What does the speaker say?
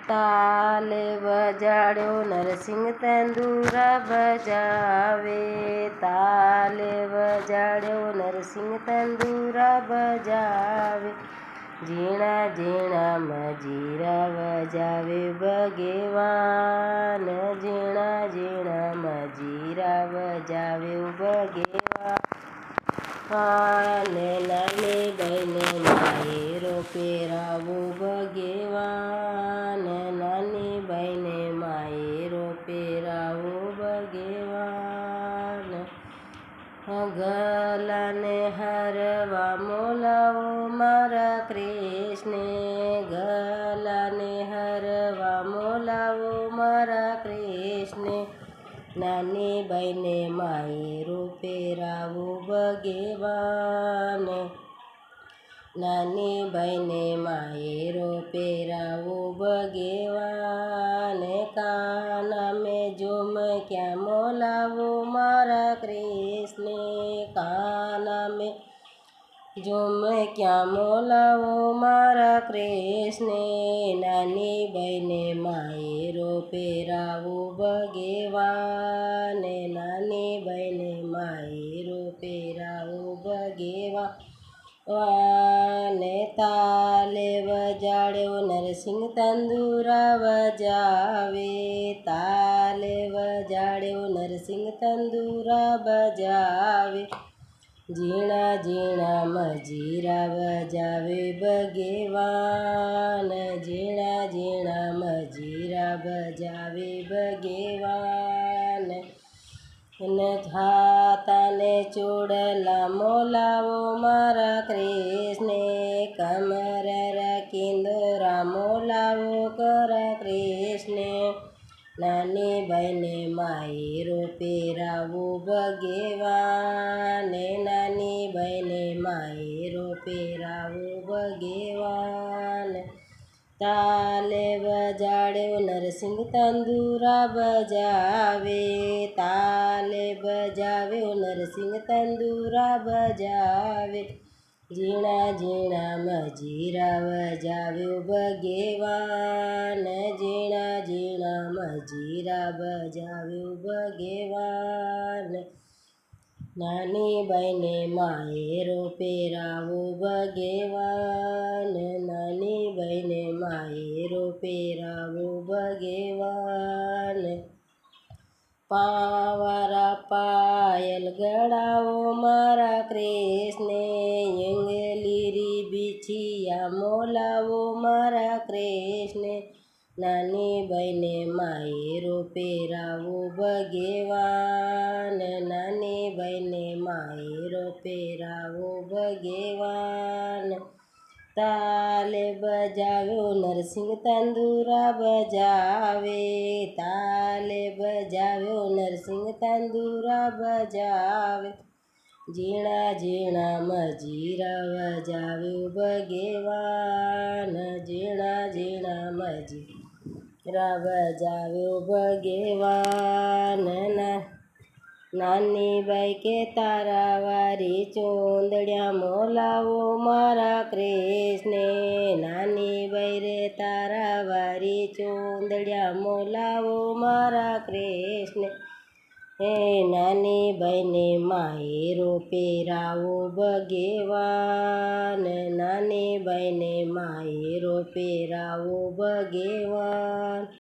તાલે વજાડ્યો નરસિંહ તંદુરા બજાવે, તાલે વજાડ્યો નરસિંહ તંદુરા બજાવે, ઝીણા ઝીણા મજીરા વજાવે ભગવાન, ઝીણા ઝીણા મજીરા વજાવે ભગવાન, નાની બહેને માયરો પહેરાવો ભગવાન, નાની બહેને માયરો પહેરાવો ભગવાન, ગલાને હરવા મોલાવો મારા કૃષ્ણે, ગલાને હરવા મોલાવો મારા કૃષ્ણે, નાની બહેને માયરો પહેરાવો ભગવાન, નાની બહેને માયરો પહેરાવો ભગવાન, કાના મેં ઝુમક્યા મોલાવો મારા કૃષ્ણે, કાના મેં ઝુમક્યા મોલાવો મારા કૃષ્ણે, નાની બહેને માયરો પહેરાવો ભગવાન, નાની બહેને માયરો પહેરાવો ભગવાન, તાલે વજાડ્યો નરસિંહ તંદુરા બજાવે, તાલે વજાડ્યો નરસિંહ તંદુરા બજાવે, ઝીણા ઝીણા મજીરા વજાવે ભગવાન, ઝીણા ઝીણા મજીરા વજાવે ભગવાન, હાથાને ચૂડલા મોલાવો મારા કૃષ્ણે, કમર કિંદોરા મોલાવો કરા કૃષ્ણે, નાની બહેને માયરો પહેરાવો ભગવાન, નાની બહેને માયરો પહેરાવો ભગવાન, તાલે વજાડ્યો નરસિંહ તંદુરા બજાવે, તાલે બજાવ્યો નરસિંહ તંદુરા બજાવે, ઝીણા ઝીણા મજીરા વજાવ્યો ભગવાન, ઝીણા ઝીણા મજીરા વજાવ્યો ભગવાન, નાની બહેને માયરો પહેરાવો ભગવાન, નાની બહેને માયરો પહેરાવો ભગવાન, પાવારા પાયલ ગળાવો મારા કૃષ્ણે, એંગલીરી બિછિયા મોલાવો મારા કૃષ્ણે, નાની બહેને માયરો પહેરાવો ભગવાન, નાની બહેને માયરો પહેરાવો ભગવાન, તાલે બજાવ્યો નરસિંહ તંદુરા બજાવે, તાલે બજાવ્યો નરસિંહ તંદુરા બજાવે, ઝીણા ઝીણા મજીરા વજાવ્યો ભગવાન, ઝીણા ઝીણા મજીરા વજાવ્યો ભગવાન, નાની બાઈ કે તારા વારી ચોંદડિયા મોલાવો મારા કૃષ્ણે, નાની બાઈ રે તારા વારી ચોંદડિયા મોલાવો મારા કૃષ્ણે, નાની બહેને માયરો પહેરાવો ભગવાન, નાની બહેને માયરો પહેરાવો ભગવાન.